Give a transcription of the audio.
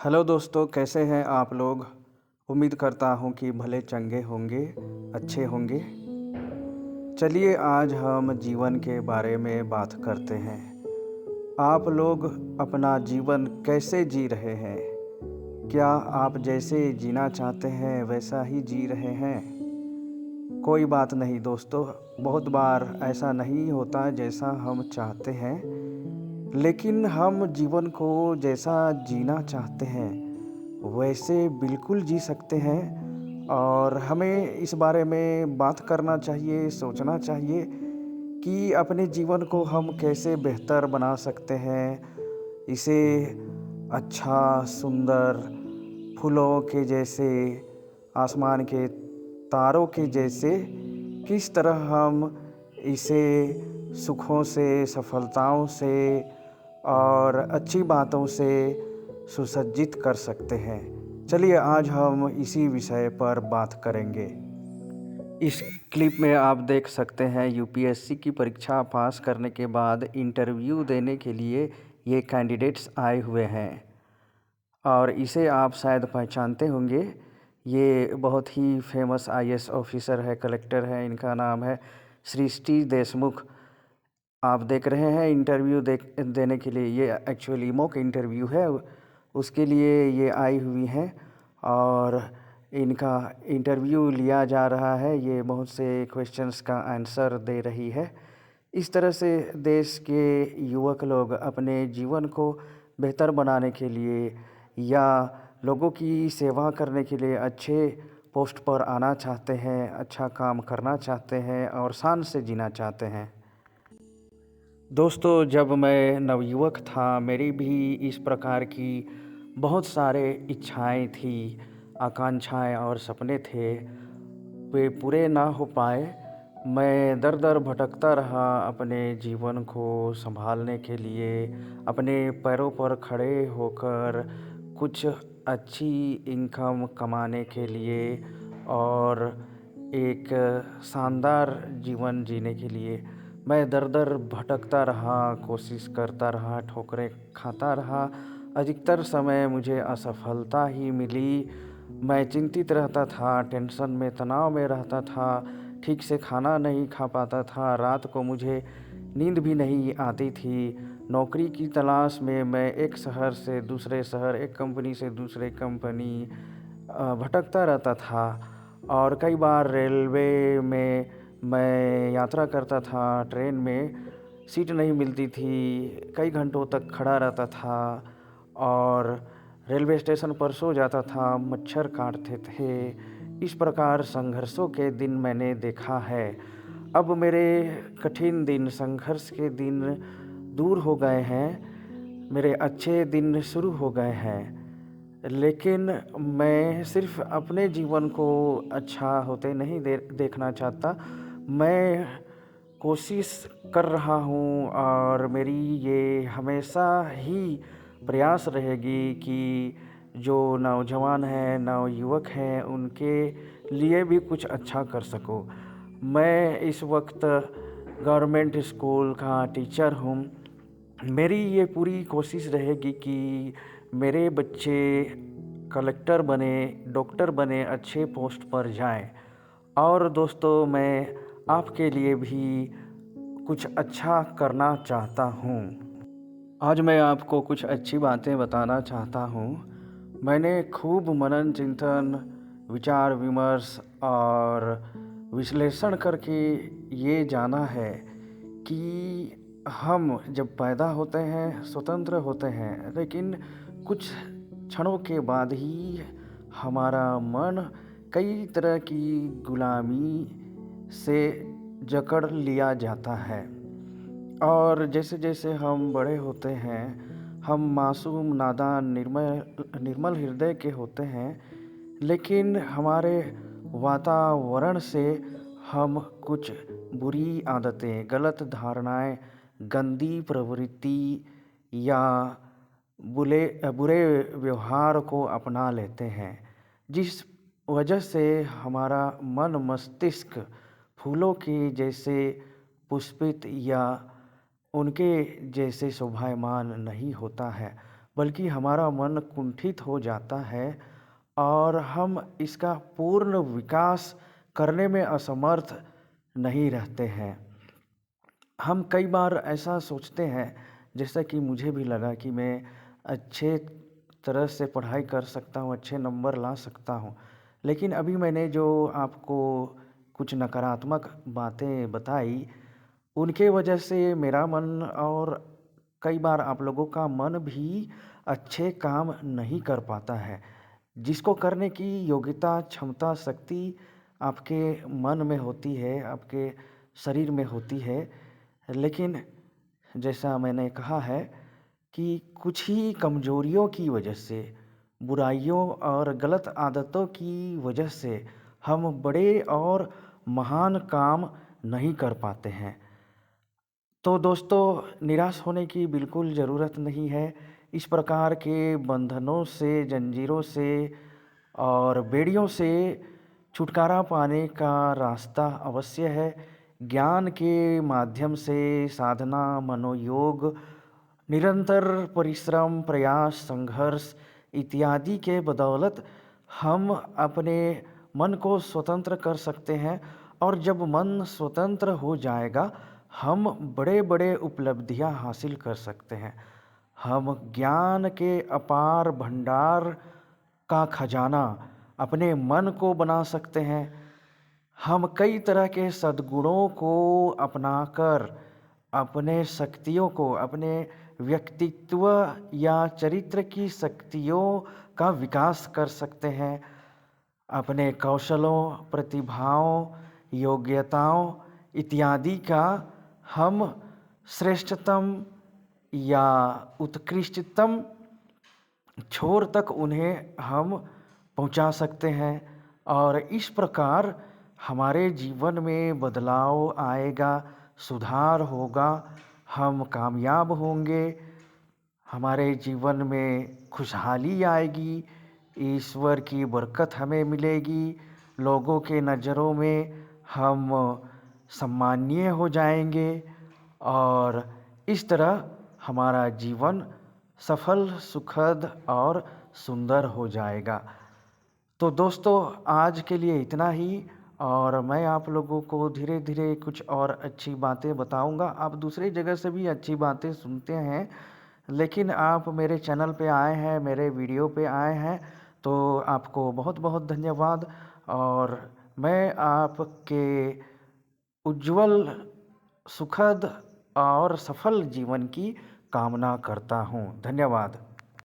Hello दोस्तों, कैसे हैं आप लोग? उम्मीद करता हूँ कि भले चंगे होंगे, अच्छे होंगे। चलिए आज हम जीवन के बारे में बात करते हैं। आप लोग अपना जीवन कैसे जी रहे हैं? क्या आप जैसे जीना चाहते हैं वैसा ही जी रहे हैं? कोई बात नहीं दोस्तों, बहुत बार ऐसा नहीं होता जैसा हम चाहते हैं, लेकिन हम जीवन को जैसा जीना चाहते हैं वैसे बिल्कुल जी सकते हैं। और हमें इस बारे में बात करना चाहिए, सोचना चाहिए कि अपने जीवन को हम कैसे बेहतर बना सकते हैं। इसे अच्छा, सुंदर, फूलों के जैसे, आसमान के तारों के जैसे किस तरह हम इसे सुखों से, सफलताओं से और अच्छी बातों से सुसज्जित कर सकते हैं। चलिए आज हम इसी विषय पर बात करेंगे। इस क्लिप में आप देख सकते हैं यूपीएससी की परीक्षा पास करने के बाद इंटरव्यू देने के लिए ये कैंडिडेट्स आए हुए हैं और इसे आप शायद पहचानते होंगे। ये बहुत ही फेमस आईएएस ऑफिसर है, कलेक्टर है। इनका नाम है सृष्टि देशमुख। आप देख रहे हैं इंटरव्यू देने के लिए, ये एक्चुअली मॉक इंटरव्यू है, उसके लिए ये आई हुई हैं और इनका इंटरव्यू लिया जा रहा है। ये बहुत से क्वेश्चंस का आंसर दे रही है। इस तरह से देश के युवक लोग अपने जीवन को बेहतर बनाने के लिए या लोगों की सेवा करने के लिए अच्छे पोस्ट पर आना चाहते हैं, अच्छा काम करना चाहते हैं और शान से जीना चाहते हैं। दोस्तों, जब मैं नवयुवक था मेरी भी इस प्रकार की बहुत सारे इच्छाएं थी, आकांक्षाएं और सपने थे। वे पूरे ना हो पाए। मैं दर दर भटकता रहा अपने जीवन को संभालने के लिए, अपने पैरों पर खड़े होकर कुछ अच्छी इनकम कमाने के लिए और एक शानदार जीवन जीने के लिए मैं दर दर भटकता रहा, कोशिश करता रहा, ठोकरें खाता रहा। अधिकतर समय मुझे असफलता ही मिली। मैं चिंतित रहता था, टेंशन में, तनाव में रहता था, ठीक से खाना नहीं खा पाता था, रात को मुझे नींद भी नहीं आती थी। नौकरी की तलाश में मैं एक शहर से दूसरे शहर, एक कंपनी से दूसरे कंपनी भटकता रहता था और कई बार रेलवे में मैं यात्रा करता था, ट्रेन में सीट नहीं मिलती थी, कई घंटों तक खड़ा रहता था और रेलवे स्टेशन पर सो जाता था, मच्छर काटते थे। इस प्रकार संघर्षों के दिन मैंने देखा है। अब मेरे कठिन दिन, संघर्ष के दिन दूर हो गए हैं, मेरे अच्छे दिन शुरू हो गए हैं। लेकिन मैं सिर्फ अपने जीवन को अच्छा होते नहीं देखना चाहता। मैं कोशिश कर रहा हूँ और मेरी ये हमेशा ही प्रयास रहेगी कि जो नौजवान हैं, नवयुवक हैं, उनके लिए भी कुछ अच्छा कर सकूँ। मैं इस वक्त गवर्नमेंट स्कूल का टीचर हूँ। मेरी ये पूरी कोशिश रहेगी कि मेरे बच्चे कलेक्टर बने, डॉक्टर बने, अच्छे पोस्ट पर जाएं। और दोस्तों, मैं आपके लिए भी कुछ अच्छा करना चाहता हूँ। आज मैं आपको कुछ अच्छी बातें बताना चाहता हूँ। मैंने खूब मनन चिंतन, विचार विमर्श और विश्लेषण करके ये जाना है कि हम जब पैदा होते हैं स्वतंत्र होते हैं, लेकिन कुछ क्षणों के बाद ही हमारा मन कई तरह की गुलामी से जकड़ लिया जाता है। और जैसे जैसे हम बड़े होते हैं, हम मासूम, नादान, निर्मल हृदय के होते हैं, लेकिन हमारे वातावरण से हम कुछ बुरी आदतें, गलत धारणाएं, गंदी प्रवृत्ति या बुरे व्यवहार को अपना लेते हैं, जिस वजह से हमारा मन मस्तिष्क फूलों के जैसे पुष्पित या उनके जैसे शोभायमान नहीं होता है। बल्कि हमारा मन कुंठित हो जाता है और हम इसका पूर्ण विकास करने में असमर्थ नहीं रहते हैं। हम कई बार ऐसा सोचते हैं, जैसा कि मुझे भी लगा कि मैं अच्छे तरह से पढ़ाई कर सकता हूँ, अच्छे नंबर ला सकता हूँ। लेकिन अभी मैंने जो आपको कुछ नकारात्मक बातें बताई, उनके वजह से मेरा मन और कई बार आप लोगों का मन भी अच्छे काम नहीं कर पाता है। जिसको करने की योग्यता, क्षमता, शक्ति आपके मन में होती है, आपके शरीर में होती है। लेकिन जैसा मैंने कहा है कि कुछ ही कमज़ोरियों की वजह से, बुराइयों और गलत आदतों की वजह से हम बड़े और महान काम नहीं कर पाते हैं। तो दोस्तों, निराश होने की बिल्कुल ज़रूरत नहीं है। इस प्रकार के बंधनों से, जंजीरों से और बेड़ियों से छुटकारा पाने का रास्ता अवश्य है। ज्ञान के माध्यम से साधना, मनोयोग, निरंतर परिश्रम, प्रयास, संघर्ष इत्यादि के बदौलत हम अपने मन को स्वतंत्र कर सकते हैं। और जब मन स्वतंत्र हो जाएगा, हम बड़े-बड़े उपलब्धियां हासिल कर सकते हैं। हम ज्ञान के अपार भंडार का खजाना अपने मन को बना सकते हैं। हम कई तरह के सद्गुणों को अपनाकर अपने शक्तियों को, अपने व्यक्तित्व या चरित्र की शक्तियों का विकास कर सकते हैं। अपने कौशलों, प्रतिभाओं, योग्यताओं इत्यादि का हम श्रेष्ठतम या उत्कृष्टतम छोर तक उन्हें हम पहुंचा सकते हैं। और इस प्रकार हमारे जीवन में बदलाव आएगा, सुधार होगा, हम कामयाब होंगे, हमारे जीवन में खुशहाली आएगी, ईश्वर की बरकत हमें मिलेगी, लोगों के नज़रों में हम सम्मानीय हो जाएंगे और इस तरह हमारा जीवन सफल, सुखद और सुंदर हो जाएगा। तो दोस्तों, आज के लिए इतना ही। और मैं आप लोगों को धीरे-धीरे कुछ और अच्छी बातें बताऊंगा। आप दूसरी जगह से भी अच्छी बातें सुनते हैं, लेकिन आप मेरे चैनल पे आए हैं, मेरे वीडियो पे आए हैं, तो आपको बहुत-बहुत धन्यवाद। और मैं आपके उज्जवल, सुखद और सफल जीवन की कामना करता हूँ। धन्यवाद।